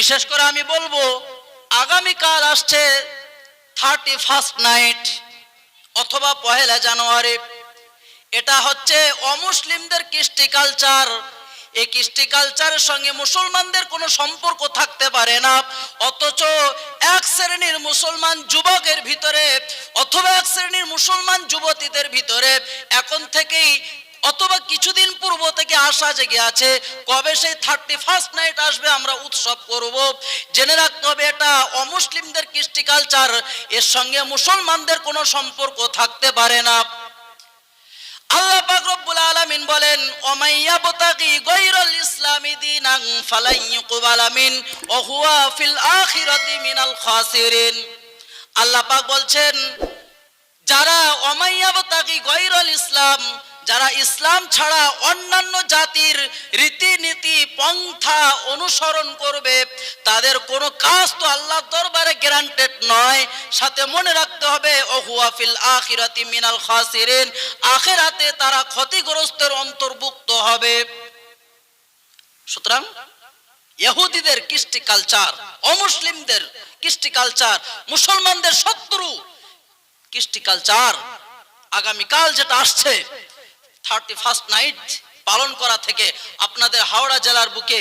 বিশেষ করে আমি বলবো আগামীকাল আসছে 31st নাইট অথবা 1 জানুয়ারি। এটা হচ্ছে অমুসলিমদের কৃষ্টি কালচার। এই কৃষ্টি কালচারের সঙ্গে মুসলমানদের কোনো সম্পর্ক থাকতে পারে না, অথচ এক শ্রেণীর মুসলমান যুবকের ভিতরে অথবা এক শ্রেণীর মুসলমান যুবতীদের ভিতরে এখন থেকেই অথবা কিছুদিন পূর্ব থেকে আশা জেগে আছে কবে সেই 31st নাইট আসবে, আমরা উৎসব করব। জেনে রাখতে হবে এটা অমুসলিমদের কৃষ্টি কালচার, এর সঙ্গে মুসলমানদের কোনো সম্পর্ক থাকতে পারে না। আল্লাহ পাক রব্বুল আলামিন বলেন ওমাইয়াবতাগি গায়রাল ইসলামি দীনান ফালাই ইউকবালা মিন ওয়া হুয়া ফিল আখিরাতি মিনাল খাসিরিন। আল্লাহ পাক বলছেন যারা ওমাইয়াবতাগি গায়রাল ইসলাম, যারা ইসলাম ছাড়া অন্যান্য জাতির রীতিনীতি পন্থা অনুসরণ করবে তাদের কোনো কাজ তো আল্লাহর দরবারে গ্যারান্টেড নয়। সাথে মনে রাখতে হবে ওহুয়া ফিল আখিরাতি মিনাল খাসিরিন, আখিরাতে তারা ক্ষতিগ্রস্তের অন্তর্ভুক্ত হবে। সুতরাং ইহুদিদের কৃষ্টি কালচার, অমুসলিমদের কৃষ্টি কালচার, মুসলমানদের শত্রু কৃষ্টি কালচার আগামীকাল যেটা আসছে 31st নাইট পালন করা থেকে আপনাদের হাওড়া জেলার বুকে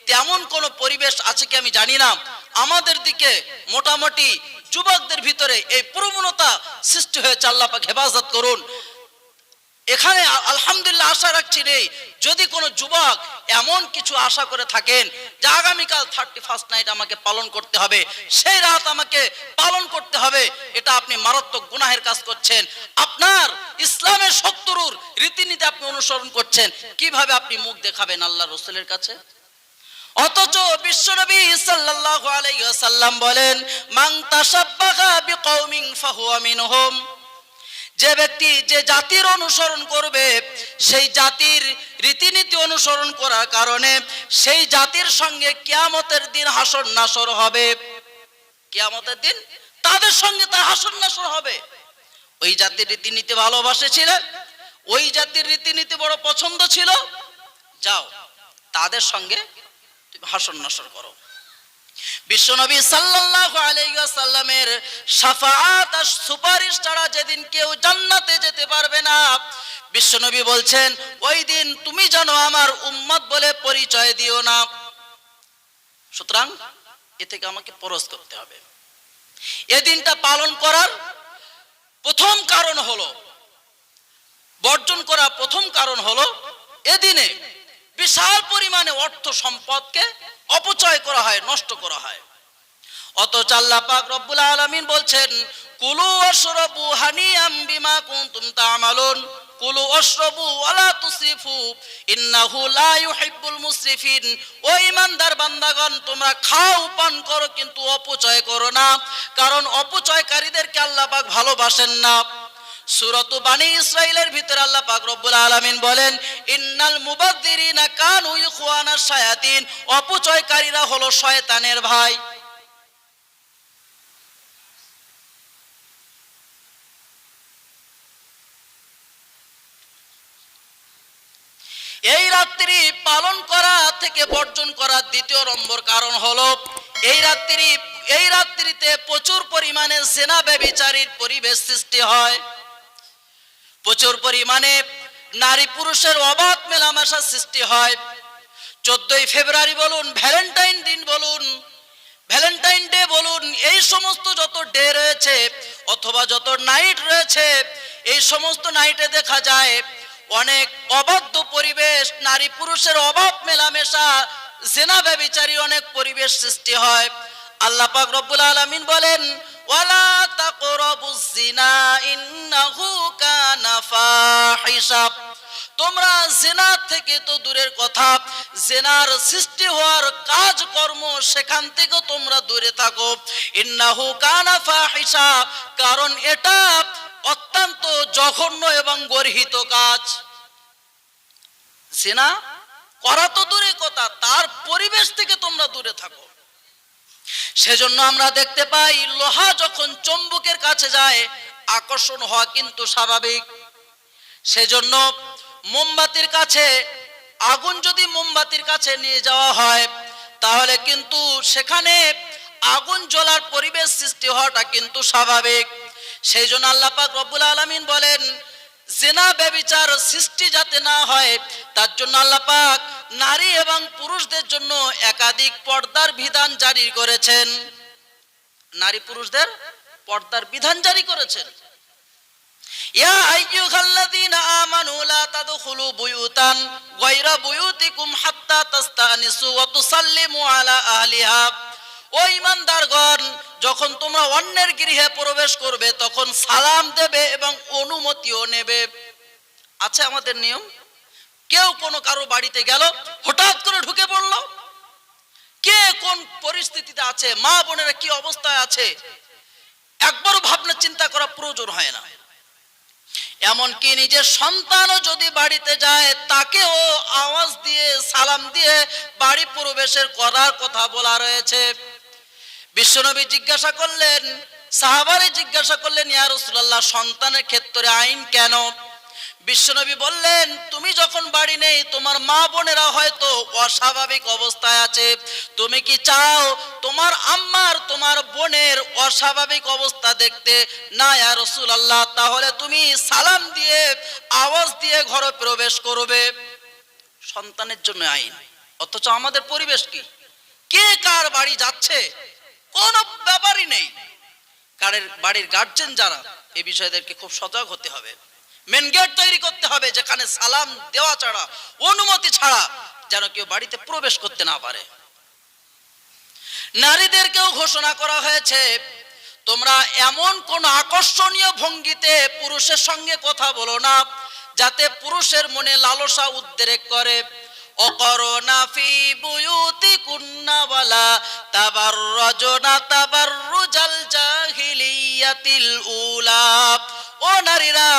তেমন কোনো পরিবেশ আছে কি আমি জানি না। আমাদের দিকে মোটামুটি যুবকদের ভিতরে এই প্রবণতা সৃষ্টি হয়েছে, আল্লাহ পাক হেফাজত করুন। এখানে আলহামদুলিল্লাহ আশা রাখছি রে, যদি কোনো যুবক এমন কিছু আশা করে থাকেন যে আগামীকাল 31st নাইট আমাকে পালন করতে হবে, সেই রাত আমাকে পালন করতে হবে, এটা আপনি মারাত্মক গুনাহের কাজ করছেন। আপনার ইসলামের শত্রুর রীতিনীতি আপনি অনুসরণ করছেন। কিভাবে আপনি মুখ দেখাবেন আল্লাহ রাসূলের কাছে? অথচ বিশ্বনবী সাল্লাল্লাহু আলাইহি ওয়াসাল্লাম বলেন মান তাশাব্বাহা বিকওমিন ফাহুয়া মিনহুম। যে ব্যক্তি যে জাতির অনুসরণ করবে সেই জাতির রীতিনীতি অনুসরণ করার কারণে সেই জাতির সঙ্গে কিয়ামতের দিন হাসর নাসর হবে। কিয়ামতের দিন তাদের সঙ্গে তার হাসর নাসর হবে। ওই জাতির রীতিনীতি ভালোবাসেছিলেন, ওই জাতির রীতিনীতি বড় পছন্দ ছিল, যাও তাদের সঙ্গে তুমি হাসর নাসর করো। বিশ্বনবী সাল্লাল্লাহু আলাইহি ওয়াসাল্লামের শাফাআত আর সুপারিশ ছাড়া যেদিন কেউ জান্নাতে যেতে পারবে না, বিশ্বনবী বলছেন ওই দিন তুমি যেন আমার উম্মত বলে পরিচয় দিও না। সুতরাং এ থেকে আমাকে পরশ করতে হবে। এই দিনটা পালন করার প্রথম কারণ হলো, বর্জন করা প্রথম কারণ হলো এদিনে বিশাল পরিমাণে অর্থ সম্পদকে অপচয় করা হয়, নষ্ট করা হয়। অথচ আল্লাহ পাক রব্বুল আলামিন বলছেন কুলু ওয়াশরাবু হানিয়াম বিমা কুনতুম তা'মালুন কুলু ওয়াশরাবু ওয়ালা তুসরিফু ইন্নাহু লা ইউহিব্বুল মুসরিফিন। ও ঈমানদার বান্দাগণ, তোমরা খাও পান করো কিন্তু অপচয় করো না, কারণ অপচয়কারীদেরকে আল্লাহ পাক ভালোবাসেন না। সূরাত বানী ইসরাঈলের ভিতরে আল্লাহ পাক রব্বুল আলামিন বলেন ইন্নাল মুবাযযিরিনা কানু ইখওয়ানাশ শায়াতিন, অপচয়কারীরা হলো শয়তানের ভাই। এই রাত্রি পালন করা থেকে বর্জন করার দ্বিতীয় নম্বর কারণ হলো এই রাত্রিতে প্রচুর পরিমাণে জিনা ব্যভিচারীর পরিবেশ সৃষ্টি হয়। প্রচুর পরিমাণে নারী পুরুষের অবাধ মেলামেশা সৃষ্টি হয়। 14ই ফেব্রুয়ারি বলুন, ভ্যালেন্টাইন দিন বলুন, ভ্যালেন্টাইন ডে বলুন, এই সমস্ত যত ডে রয়েছে অথবা যত নাইট রয়েছে, এই সমস্ত নাইটে দেখা যায় অনেক অবাধ্য পরিবেশ, নারী পুরুষের অবাধ মেলামেশা, জিনা ব্যভিচারী অনেক পরিবেশ সৃষ্টি হয়। আল্লাহ পাক রব্বুল আলামিন বলেন ওয়ালা তাকরাবুজ জিনা ইন্নাহু কানা ফাহিশা। তোমরা জিনা থেকে তো দূরের কথা, জিনার সৃষ্টি হওয়ার কাজকর্ম সেখান থেকে তোমরা দূরে থাকো। ইন্নাহু কানা ফাহিশা, কারণ এটা অত্যন্ত জঘন্য এবং গর্হিত কাজ। জিনা করা তো দূরের কথা, তার পরিবেশ থেকে তোমরা দূরে থাকো। সেজন্য আমরা দেখতে পাই লোহা যখন চুম্বকের কাছে যায় আকর্ষণ হওয়া কিন্তু স্বাভাবিক। সেজন্য মোমবাতির কাছে, আগুন যদি মোমবাতির কাছে নিয়ে যাওয়া হয় তাহলে কিন্তু সেখানে আগুন জ্বলার পরিবেশ সৃষ্টি হওয়াটা কিন্তু স্বাভাবিক। সেই জন্য আল্লাহ পাক রব্বুল আলামিন বলেন জিনা ব্যভিচার সৃষ্টি যাতে না হয় তার জন্য আল্লাহ পাক নারী এবং পুরুষদের জন্য একাধিক পর্দার বিধান জারি করেছেন। নারী পুরুষদের পর্দার বিধান জারি করেছেন। ইয়া আইয়ুহাল্লাযীনা আমানু লা তাদখুলু বুয়ুতান গায়রা বুয়ুতিকুম হাত্তা তাস্তানিসু ওয়া তুসাল্লিমু আলা আহলিহা। ও ঈমানদারগণ, যখন তোমরা অন্যের গৃহে প্রবেশ করবে তখন সালাম দেবে এবং অনুমতিও নেবে। আছে আমাদের নিয়ম, কেউ কোনো কারো বাড়িতে গেল, হঠাৎ করে ঢুকে পড়লো, কে কোন পরিস্থিতিতে আছে, মা বোনেরা কি অবস্থায় আছে, একবারও ভাবনা চিন্তা করা প্রয়োজন হয় না। এমনকি নিজের সন্তানও যদি বাড়িতে যায় তাকেও আওয়াজ দিয়ে সালাম দিয়ে বাড়ি প্রবেশের করার কথা বলা রয়েছে। বিশ্বনবী জিজ্ঞাসা করলেন, সাহাবারে জিজ্ঞাসা করলেন, ইয়া রাসূলুল্লাহ সন্তানের ক্ষেত্রে আইন কেন? বিশ্বনবী বললেন, তুমি যখন বাড়ি নেই তোমার মা বোনেরা হয়তো অস্বাভাবিক অবস্থায় আছে, তুমি কি চাও তোমার আম্মার তোমার বোনের অস্বাভাবিক অবস্থা দেখতে? না ইয়া রাসূলুল্লাহ, তাহলে তুমি সালাম দিয়ে আওয়াজ দিয়ে ঘরে প্রবেশ করবে। সন্তানের জন্য আইন, অথচ আমাদের পরিবেশ কি? কে কার বাড়ি যাচ্ছে কোনো ব্যাপারই নেই। কারের বাড়ির গার্জেন যারা, এই বিষয়দেরকে খুব সজাগ হতে হবে। মেন গেট তৈরি করতে হবে যেখানে সালাম দেওয়া ছাড়া, অনুমতি ছাড়া যেন কেউ বাড়িতে প্রবেশ করতে না পারে। নারীদেরকেও ঘোষণা করা হয়েছে, তোমরা এমন কোন আকর্ষণীয় ভঙ্গিতে পুরুষের সঙ্গে কথা বলো না যাতে পুরুষের মনে লালসা উদ্রেক করে। অকরনা ফি বুয়ুতিকুন্না ওয়ালা তাবাররাজনা তাবাররুজাল জাহিলিয়াতিল উলা। ও নারীরা,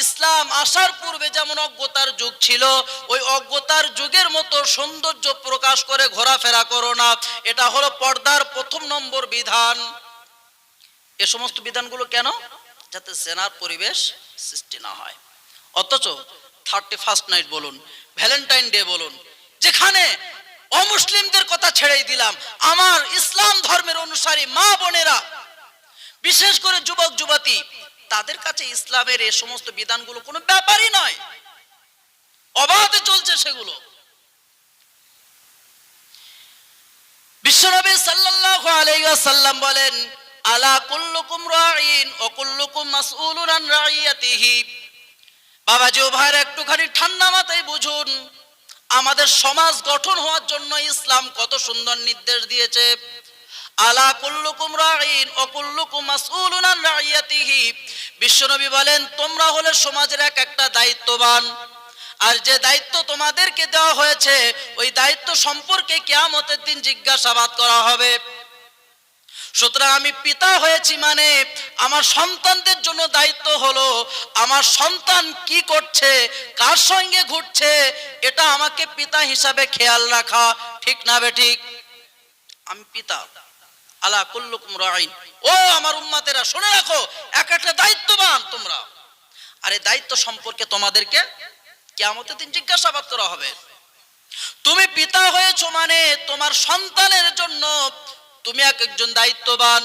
ইসলাম আসার পূর্বে যেমন অজ্ঞতার যুগ ছিল, ওই অজ্ঞতার যুগের মতো সৌন্দর্য প্রকাশ করে ঘোরাফেরা করো না। এটা হলো পর্দার প্রথম নম্বর বিধান। এ সমস্ত বিধানগুলো কেন? যাতে জেনার পরিবেশ সৃষ্টি না হয়। অথচ 31st নাইট বলুন, ভ্যালেন্টাইন ডে বলুন, যেখানে অমুসলিমদের কথা ছেড়েই দিলাম, আমার ইসলাম ধর্মের অনুসারী মা বোনেরা, বিশেষ করে যুবক যুবতী, তাদের কাছে ইসলামের এই সমস্ত বিধানগুলো কোনো ব্যাপারই নয়, অবাধে চলছে সেগুলো। বিশ্বনবী সাল্লাল্লাহু আলাইহি ওয়াসাল্লাম বলেন, আলা কুল্লুকুম রাঈন ওয়া কুল্লুকুম মাসউলুন আন রাইয়াতিহি। বাবাজি ও ভাইরা, একটুখানি ঠান্ডা মাথায় বুঝুন, আমাদের সমাজ গঠন হওয়ার জন্য ইসলাম কত সুন্দর নির্দেশ দিয়েছে। আলা কুল্লুকুম রাঈন ওয়া কুল্লুকুম মাসউলুন আন রাইয়াতিহি। বিশ্বনবী বলেন, তোমরা হলে সমাজের এক একটা দায়িত্ববান, আর যে দায়িত্ব তোমাদেরকে দেওয়া হয়েছে ওই দায়িত্ব সম্পর্কে কিয়ামতের দিন জিজ্ঞাসাবাদ করা হবে। সুতরাং আমি পিতা হয়েছি মানে আমার সন্তানদের জন্য দায়িত্ব হলো আমার সন্তান কি করছে, কার সঙ্গে ঘুরছে, এটা আমাকে পিতা হিসাবে খেয়াল রাখা, ঠিক না বেঠিক? আমি পিতা। আলা কুল্লুকুম রাঈন, ও আমার উম্মতেরা শুনে রাখো, এক একটা দায়িত্ববান তোমরা, আর এই দায়িত্ব সম্পর্কে তোমাদেরকে কিয়ামতের দিন জিজ্ঞাসাবাদ করা হবে। তুমি পিতা হয়েছো মানে তোমার সন্তানের জন্য তুমি একজন দায়িত্ববান।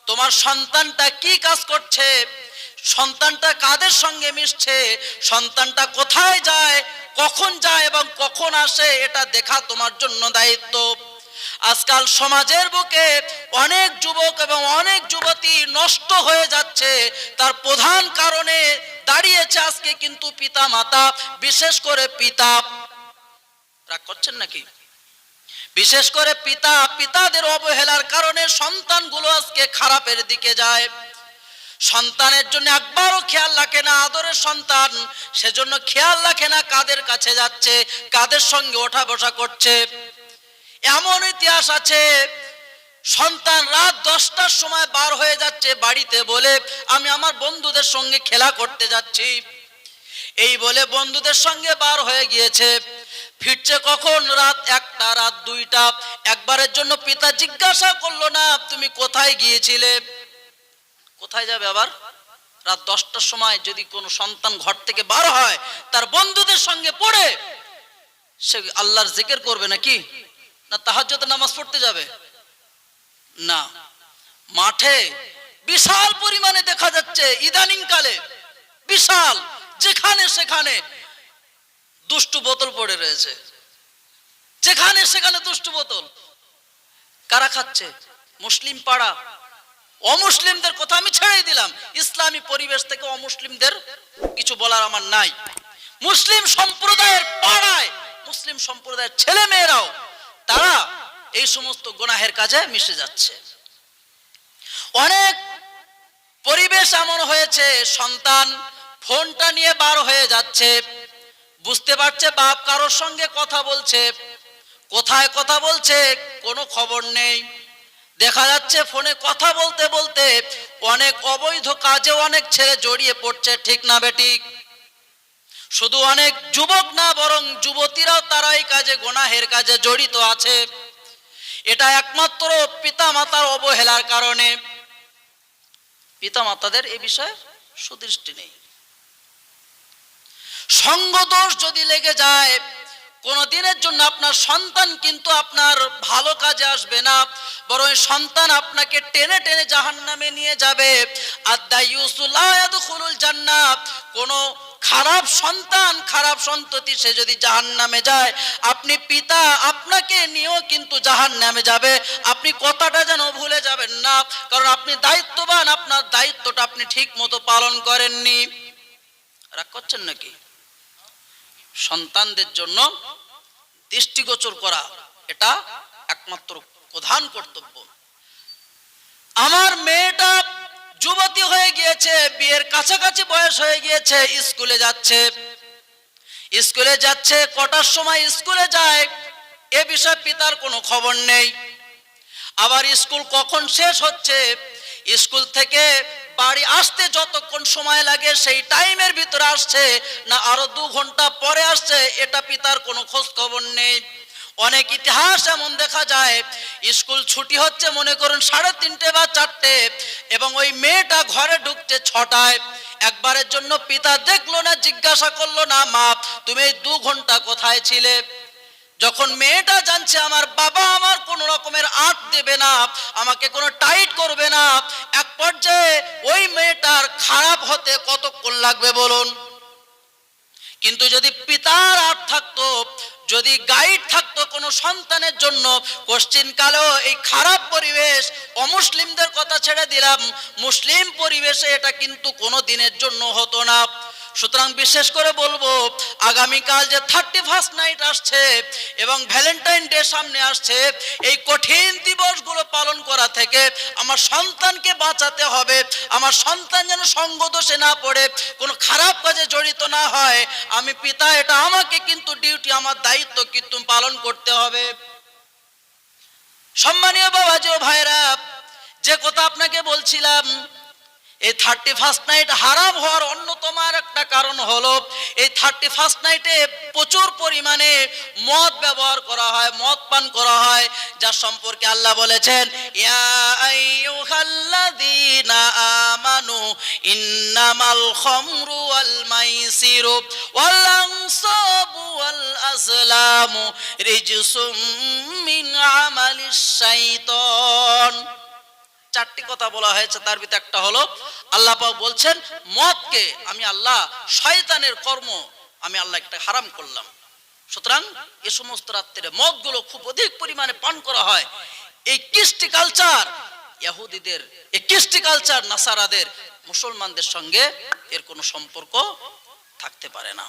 তোমার সন্তানটা কি কাজ করছে, সন্তানটা কাদের সঙ্গে মিশছে, সন্তানটা কোথায় যায়, কখন যায় এবং কখন আসে, এটা দেখা তোমার জন্য দায়িত্ব। আজকাল সমাজের বুকে অনেক যুবক এবং অনেক যুবতী নষ্ট হয়ে যাচ্ছে, তার প্রধান কারণে দাঁড়িয়েছে আজকে কিন্তু পিতা মাতা, বিশেষ করে পিতা। রাগ করছেন নাকি? বিশেষ করে পিতাদের অবহেলার কারণে সন্তানগুলো আজকে খারাপের দিকে যায়। সন্তানের জন্য একবারও খেয়াল রাখে না, আদরের সন্তান, সেজন্য খেয়াল রাখে না কাদের কাছে যাচ্ছে, কাদের সঙ্গে ওঠা বসা করছে। এমন ইতিহাস আছে, সন্তান রাত 10টার সময় বার হয়ে যাচ্ছে বাড়িতে বলে, আমি আমার বন্ধুদের সঙ্গে খেলা করতে যাচ্ছি। এই বলে বন্ধুদের সঙ্গে বার হয়ে গিয়েছে, ফিরছে কখন? রাত 1টা, রাত 2টা। একবারের জন্য পিতা জিজ্ঞাসা করলো না তুমি কোথায় গিয়েছিলে। কোথায় যাবে আবার? রাত 10টার সময় যদি কোনো সন্তান ঘর থেকে বার হয় তার বন্ধুদের সঙ্গে পড়ে সে আল্লাহর জিকির করবে নাকি? না তাহাজ্জুদের নামাজ পড়তে যাবে? না, মাঠে বিশাল পরিমাণে দেখা যাচ্ছে ইদানিং কালে, বিশাল, যেখানে সেখানে দুষ্টু বোতল পড়ে রয়েছে, যেখানে সেখানে দুষ্টু বোতল। কারা খাচ্ছে? মুসলিম পাড়া। অমুসলিমদের কথা আমি ছেড়ে দিলাম, ইসলামী পরিবেশ থেকে অমুসলিমদের কিছু বলার আমার নাই। মুসলিম সম্প্রদায়ের পাড়ায়, মুসলিম সম্প্রদায়ের ছেলে মেয়েরাও তারা এই সমস্ত গুনাহের কাজে মিশে যাচ্ছে। অনেক পরিবেশ এমন হয়েছে, সন্তান ফোনটা নিয়ে বার হয়ে যাচ্ছে, বুঝতে পারছে বাপ কারোর সঙ্গে কথা বলছে, কোথায় কথা বলছে কোনো খবর নেই। দেখা যাচ্ছে ফোনে কথা বলতে বলতে অনেক অবৈধ কাজে অনেক ছেলে জড়িয়ে পড়ছে, ঠিক না বেঠিক? শুধু অনেক যুবক না, বরং যুবতীরাও তারা এই কাজে, গুনাহের কাজে জড়িত আছে। এটা একমাত্র পিতা মাতার অবহেলার কারণে। পিতা মাতাদের এ বিষয়ে সুদৃষ্টি নেই। সঙ্গ দোষ যদি লেগে যায়, কোনদিনের জন্য আপনার সন্তান কিন্তু আপনার ভালো কাজে আসবে না, বরং সন্তান আপনাকে টেনে টেনে জাহান্নামে নিয়ে যাবে। আদ-দায়ুসু লা ইয়াদখুলুল জান্নাহ। কোন খারাপ সন্তান, খারাপ সন্ততি সে যদি জাহান্নামে যায়, আপনি পিতা, আপনাকে নিয়েও কিন্তু জাহান্নামে যাবে। আপনি কথাটা যেন ভুলে যাবেন না, কারণ আপনি দায়িত্ববান, আপনার দায়িত্বটা আপনি ঠিক মতো পালন করেননি। রাগ করছেন নাকি? সন্তানদের জন্য দৃষ্টিগোচর করা এটা একমাত্র প্রধান কর্তব্য। আমার মেয়েটা যুবতী হয়ে গিয়েছে, বিয়ের কাছাকাছি বয়স হয়ে গিয়েছে, স্কুলে যাচ্ছে। স্কুলে যাচ্ছে, কটার সময় স্কুলে যায় এ বিষয়ে পিতার কোনো খবর নেই। আবার স্কুল কখন শেষ হচ্ছে, স্কুল থেকে বাড়ি আসতে যতক্ষণ সময় লাগে সেই টাইমের ভিতরে আসছে না আরো 2 ঘন্টা পরে আসছে, এটা পিতার কোনো খোঁজ খবর নেই। অনেক ইতিহাস এমন দেখা যায়, স্কুল ছুটি হচ্ছে মনে করুন 3:30 বা 4টে, এবং ওই মেয়েটা ঘরে ঢুকছে 6টায়। একবারের জন্য পিতা দেখলো না, জিজ্ঞাসা করলো না, মা তুমি এই 2 ঘন্টা কোথায় ছিলে? যখন মেয়েটা জানছে আমার বাবা আমার কোনো রকমের আঁট দেবে না, আমাকে কোনো টাইট করবে না, এক পর্যায়ে ওই মেয়েটার খারাপ হতে কতক্ষণ লাগবে বলুন? কিন্তু যদি পিতার আঁট থাকতো, যদি গাইড থাকতো কোনো সন্তানের জন্য, কোশ্চিন কালেও এই খারাপ পরিবেশ, অমুসলিমদের কথা ছেড়ে দিলাম, মুসলিম পরিবেশে এটা কিন্তু কোনো দিনের জন্য হতো না। সুতরাং বিশেষ করে বলবো, আগামীকাল যে 31st নাইট আসছে এবং ভ্যালেন্টাইন ডে সামনে আসছে, এই কঠিন দিবসগুলো পালন করা থেকে আমার সন্তানকে বাঁচাতে হবে। আমার সন্তান যেন সঙ্গ দোষে না পড়ে, কোনো খারাপ কাজে জড়িত না হয়। আমি পিতা, এটা আমাকে কিন্তু ডিউটি, আমার দায়িত্ব কিন্তু পালন করতে হবে। সম্মানীয় বাবাজি ও ভাইরা, যে কথা আপনাকে বলছিলাম, এই 31st নাইট হারাম হওয়ার অন্যতম একটা কারণ হলো, এই 31st নাইটে প্রচুর পরিমাণে মদ ব্যবহার করা হয়, মদ পান করা হয়, যার সম্পর্কে আল্লাহ বলেছেন, ইয়া আইয়ুহাল্লাযীনা আমানু ইন্নামাল খামরু ওয়াল মাইসিরু ওয়াল আনসাবু ওয়াল আজলামু রিজসুম মিন আমালিশ শাইতান। 4টি কথা বলা হয়েছে, তার ভিতরে একটা হলো আল্লাহ পাক বলছেন মদকে আমি আল্লাহ, শয়তানের কর্ম, আমি আল্লাহ একটা হারাম করলাম। সুতরাং এ সমস্ত রাত্রে মদগুলো খুব অধিক পরিমাণে পান করা হয়। এই কৃষ্টি কালচার ইহুদিদের, এই কৃষ্টি কালচার নাসারাদের, মুসলমানদের সঙ্গে এর কোনো সম্পর্ক থাকতে পারে না।